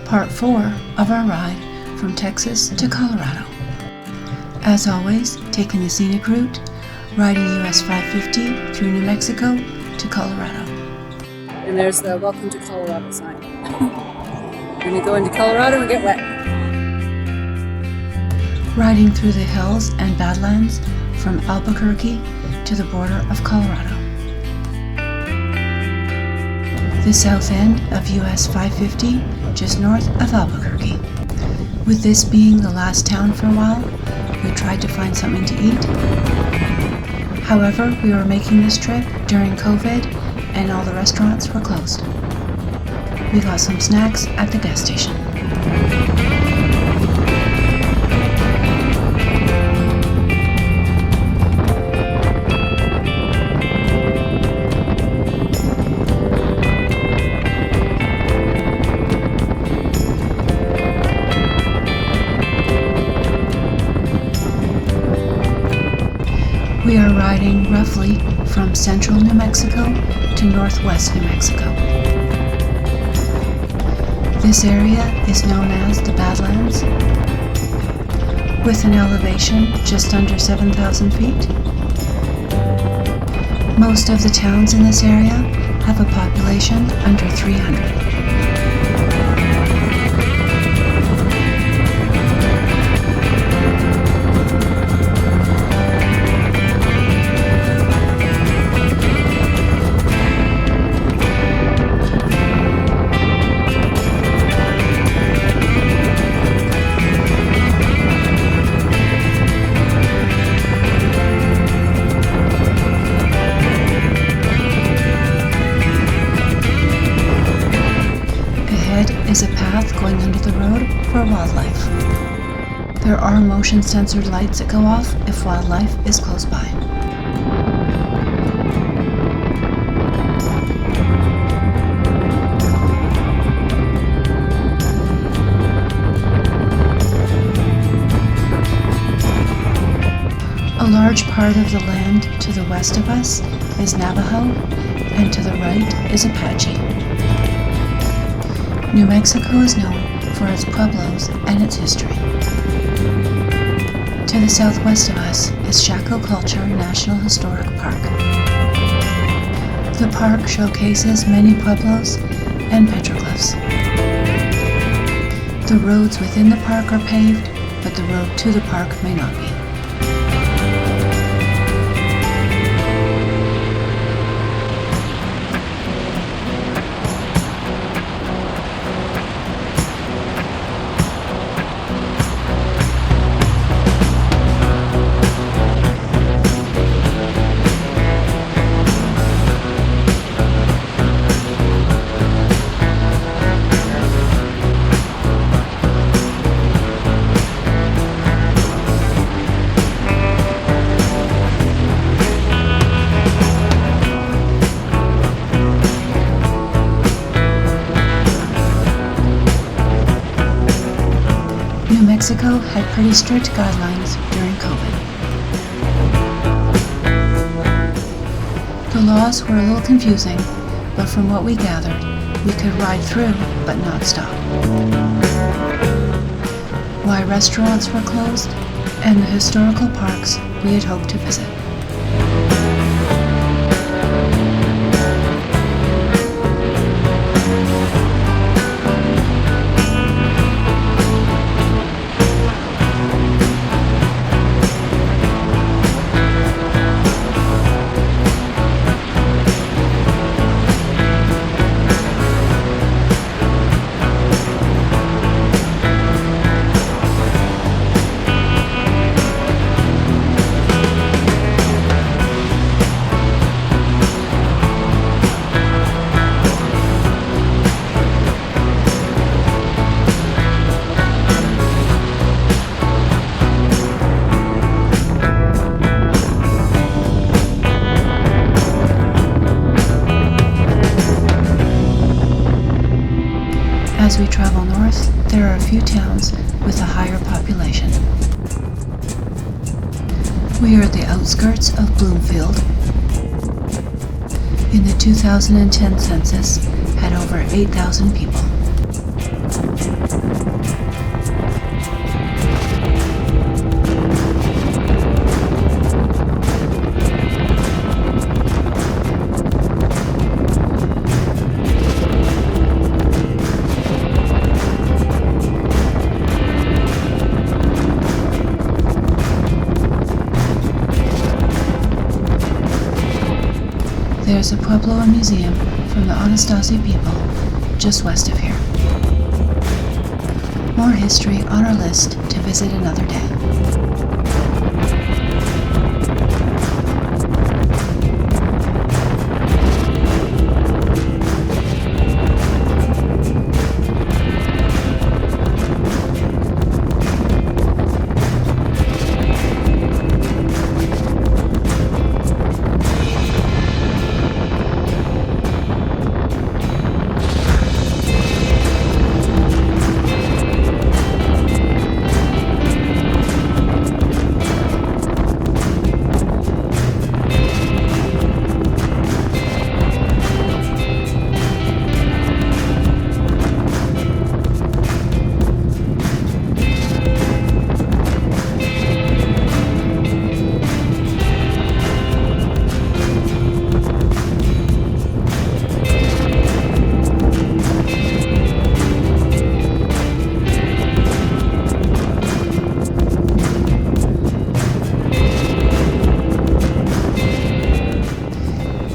part 4 of our ride from Texas to Colorado. As always, taking the scenic route, riding US 550 through New Mexico to Colorado. And there's the Welcome to Colorado sign. We're going to go into Colorado and get wet. Riding through the hills and badlands from Albuquerque to the border of Colorado. The south end of US 550, just north of Albuquerque. With this being the last town for a while, we tried to find something to eat. However, we were making this trip during COVID and all the restaurants were closed. We got some snacks at the gas station. We are riding roughly from central New Mexico to northwest New Mexico. This area is known as the Badlands, with an elevation just under 7,000 feet. Most of the towns in this area have a population under 300. Is a path going under the road for wildlife. There are motion censored lights that go off if wildlife is close by. A large part of the land to the west of us is Navajo, and to the right is Apache. New Mexico is known for its pueblos and its history. To the southwest of us is Chaco Culture National Historic Park. The park showcases many pueblos and petroglyphs. The roads within the park are paved, but the road to the park may not be. New Mexico had pretty strict guidelines during COVID. The laws were a little confusing, but from what we gathered, we could ride through but not stop. Why restaurants were closed, and the historical parks we had hoped to visit. As we travel north, there are a few towns with a higher population. We are at the outskirts of Bloomfield. In the 2010 census, had over 8,000 people. There's a pueblo and museum from the Anasazi people just west of here. More history on our list to visit another day.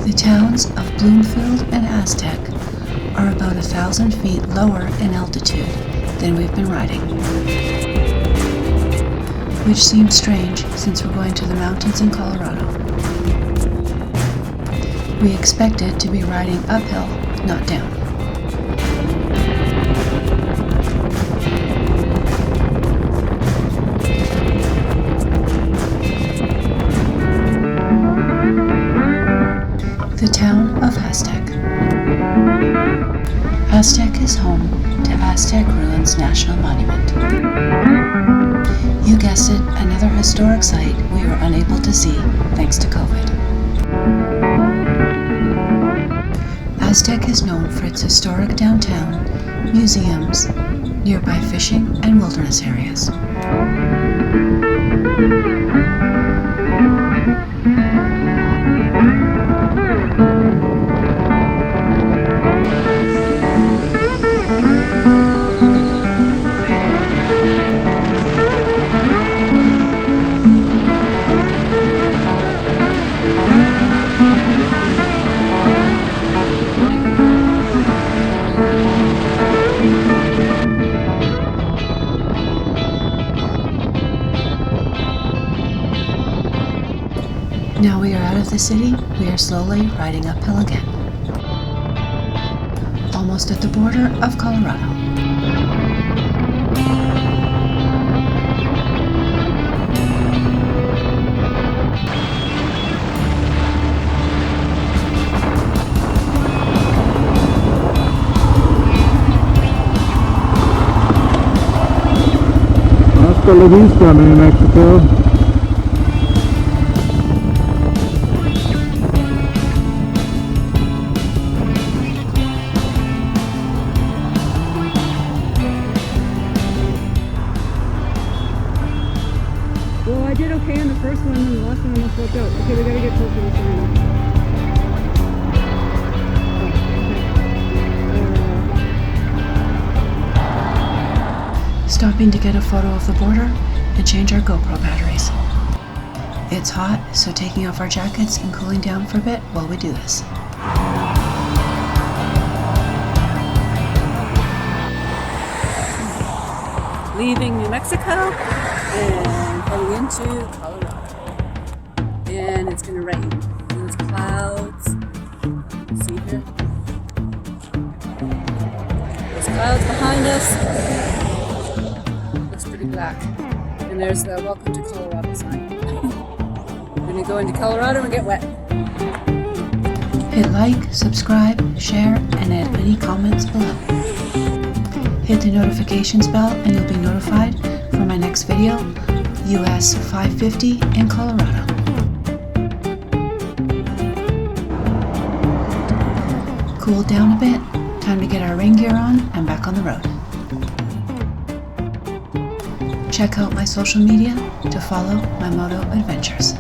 The towns of Bloomfield and Aztec are about 1,000 feet lower in altitude than we've been riding, which seems strange since we're going to the mountains in Colorado. We expected to be riding uphill, not down. The town of Aztec. Aztec is home to Aztec Ruins National Monument. You guessed it, another historic site we were unable to see thanks to COVID. Aztec is known for its historic downtown, museums, nearby fishing and wilderness areas. Now we are out of the city, we are slowly riding uphill again. Almost at the border of Colorado. Hasta la vista, New Mexico. Well, I did okay on the first one, and the last one almost worked out. Okay, we gotta get closer to the sign. Stopping to get a photo of the border and change our GoPro batteries. It's hot, so taking off our jackets and cooling down for a bit while we do this. Leaving New Mexico and heading into Colorado. And it's gonna rain. There's clouds. See here? There's clouds behind us. Looks pretty black. And there's the Welcome to Colorado sign. We're gonna go into Colorado and get wet. Hit like, subscribe, share, and add any comments below. Hit the notifications bell and you'll be notified for my next video, US 550 in Colorado. Cooled down a bit, time to get our rain gear on and back on the road. Check out my social media to follow my moto adventures.